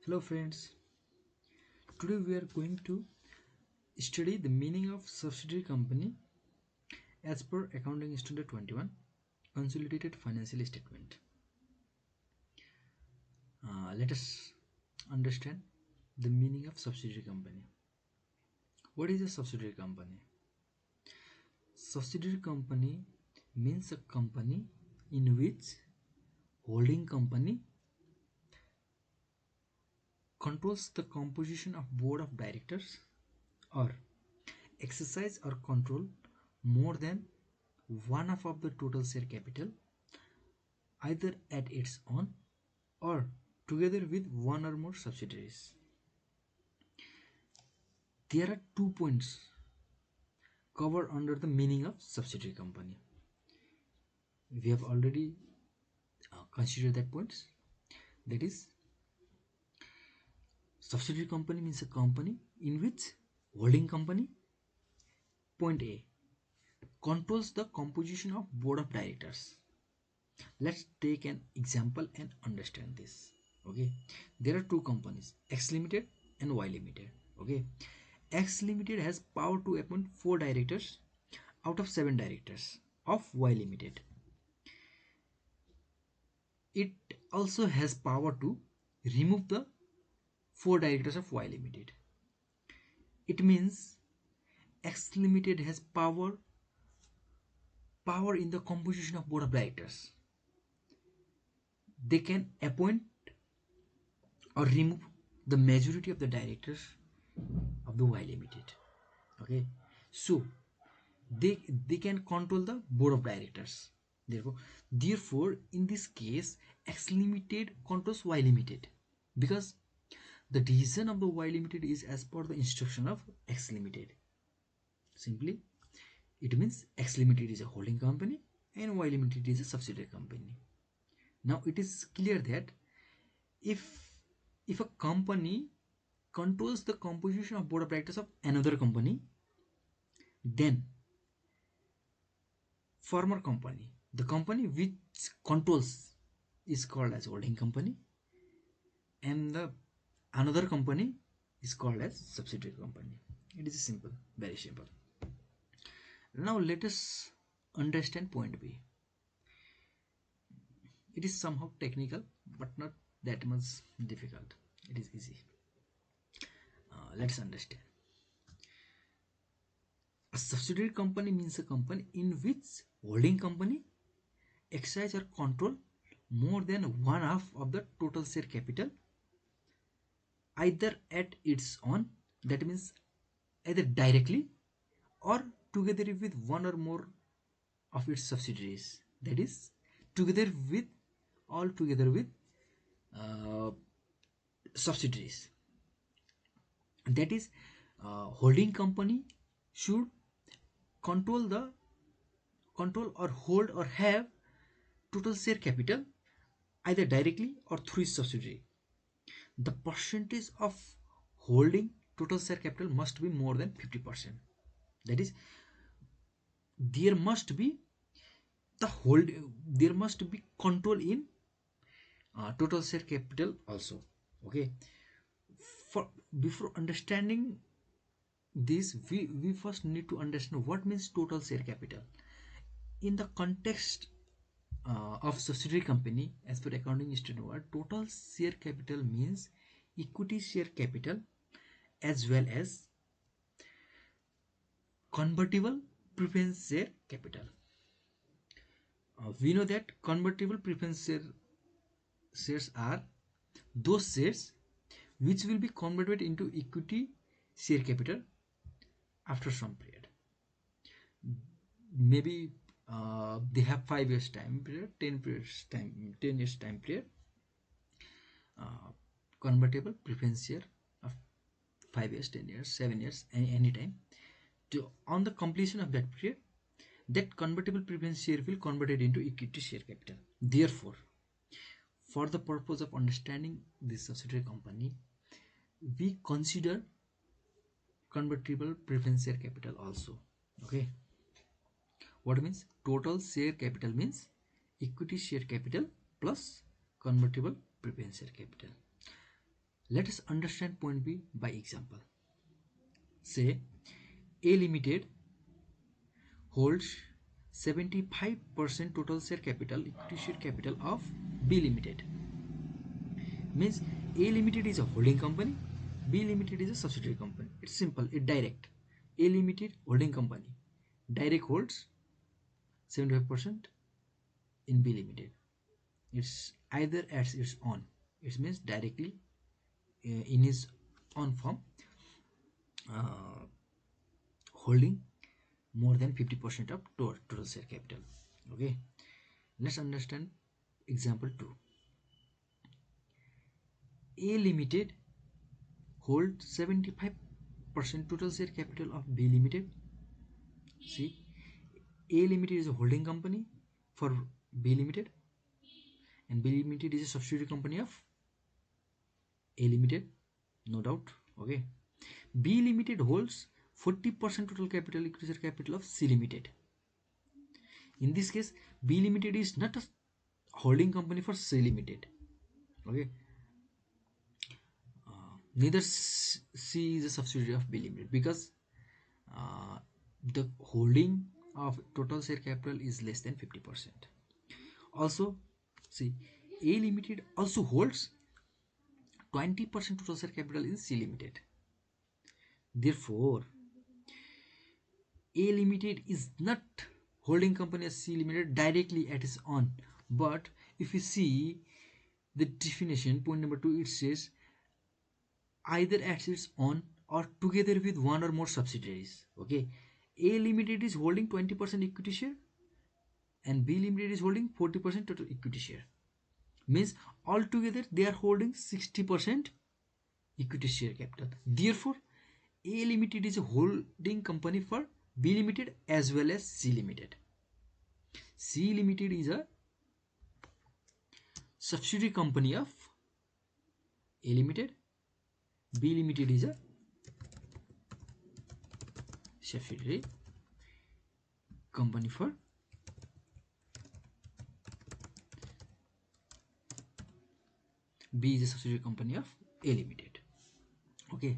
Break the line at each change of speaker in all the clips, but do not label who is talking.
Hello friends, today we are going to study the meaning of subsidiary company as per Accounting Standard 21 Consolidated Financial Statement. Let us understand the meaning of subsidiary company. What is a subsidiary company? Subsidiary company means a company in which holding company controls the composition of board of directors or exercise or control more than one half of the total share capital either at its own or together with one or more subsidiaries. There are 2 points covered under the meaning of subsidiary company. We have already considered that points. That is, subsidiary company means a company in which holding company, point A, controls the composition of board of directors. Let's take an example and understand this. Okay, there are two companies, X Limited and Y Limited. Okay, X Limited has power to appoint 4 directors out of 7 directors of Y Limited. It also has power to remove the 4 directors of Y Limited. It means X Limited has power in the composition of board of directors. They can appoint or remove the majority of the directors of the Y Limited. Okay, so they can control the board of directors. Therefore, in this case, X Limited controls Y Limited because the decision of the Y Limited is as per the instruction of X Limited. Simply, it means X Limited is a holding company and Y Limited is a subsidiary company. Now it is clear that if a company controls the composition of board of directors of another company, then former company, the company which controls, is called as holding company, and the another company is called as subsidiary company. It is simple, very simple. Now let us understand point B. It is somehow technical but not that much difficult. It is easy. Let's understand. A subsidiary company means a company in which holding company exercise or control more than one half of the total share capital either at its own, that means either directly or together with one or more of its subsidiaries, that is together with subsidiaries. That is, holding company should control or hold or have total share capital either directly or through its subsidiary. The percentage of holding total share capital must be more than 50%. That is, there must be control in total share capital also. Okay, before understanding this, we first need to understand what means total share capital in the context of subsidiary company. As per accounting standard, total share capital means equity share capital as well as convertible preference share capital. We know that convertible preference shares are those shares which will be converted into equity share capital after some period. Maybe they have 5 years time period, 10 years time period. Convertible preference share of 5 years, 10 years, 7 years, any time. On the completion of that period, that convertible preference share will convert it into equity share capital. Therefore, for the purpose of understanding this subsidiary company, we consider convertible preference share capital also. Okay, what means total share capital means equity share capital plus convertible preference share capital. Let us understand point B by example. Say A Limited holds 75% total share capital, equity share capital of B Limited. Means A Limited is a holding company, B Limited is a subsidiary company. It's simple, it's direct. A Limited holding company direct holds 75% in B Limited. It's either as its own. It means directly in his own form holding more than 50% of total share capital. Okay, let's understand example 2. A Limited holds 75% total share capital of B Limited. See, A Limited is a holding company for B Limited, and B Limited is a subsidiary company of A Limited, no doubt. Okay, B Limited holds 40% total capital, equity share capital of C Limited. In this case, B Limited is not a holding company for C Limited. Okay, neither C is a subsidiary of B Limited, because the holding of total share capital is less than 50%. Also, see, A Limited also holds 20% total share capital in C Limited. Therefore, A Limited is not holding company as C Limited directly at its own. But if you see the definition, point number 2, it says either at its own or together with one or more subsidiaries. Okay, A Limited is holding 20% equity share and B Limited is holding 40% total equity share. Means altogether they are holding 60% equity share capital. Therefore, A Limited is a holding company for B Limited as well as C Limited. C Limited is a subsidiary company of A Limited. B Limited is a subsidiary company for B is a subsidiary company of A Limited. Okay,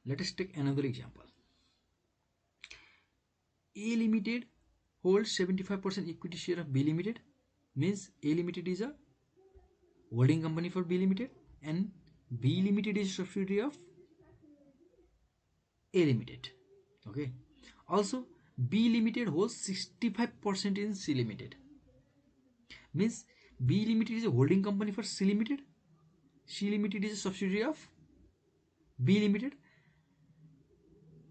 let us take another example. A Limited holds 75% equity share of B Limited. Means A Limited is a holding company for B Limited and B Limited is a subsidiary of A Limited. Okay, also B Limited holds 65% in C Limited. Means B Limited is a holding company for C Limited. C Limited is a subsidiary of B Limited,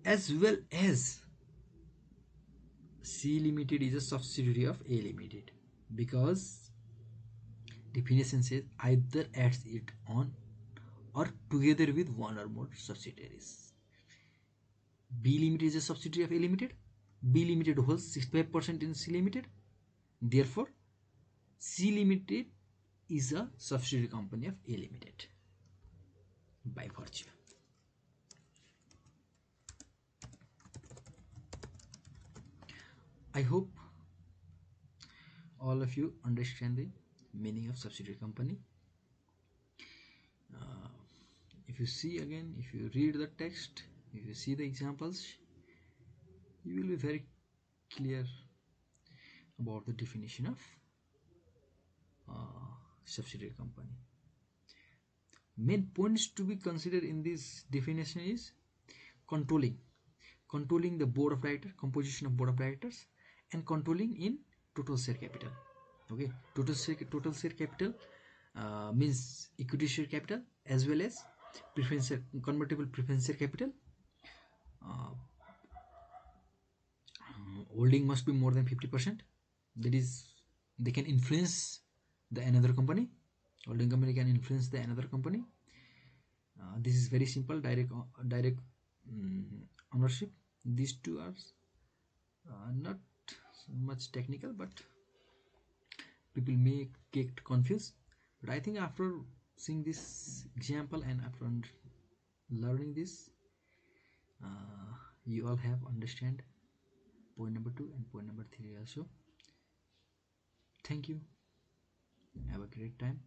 as well as C Limited is a subsidiary of A Limited, because definition says either adds it on or together with one or more subsidiaries. B Limited is a subsidiary of A Limited. B Limited holds 65% in C Limited. Therefore, C Limited is a subsidiary company of A Limited by virtue. I hope all of you understand the meaning of subsidiary company. If you see again, if you read the text, if you see the examples, you will be very clear about the definition of subsidiary company. Main points to be considered in this definition is controlling the board of directors, composition of board of directors, and controlling in total share capital. Okay, total share capital means equity share capital as well as convertible preference share capital. Holding must be more than 50%. That is, they can influence the another company. Holding company can influence the another company. This is very simple, direct ownership. These two are not much technical, but people may get confused. But I think after seeing this example and after learning this, you all have understand point number 2 and point number 3 also. Thank you. Have a great time.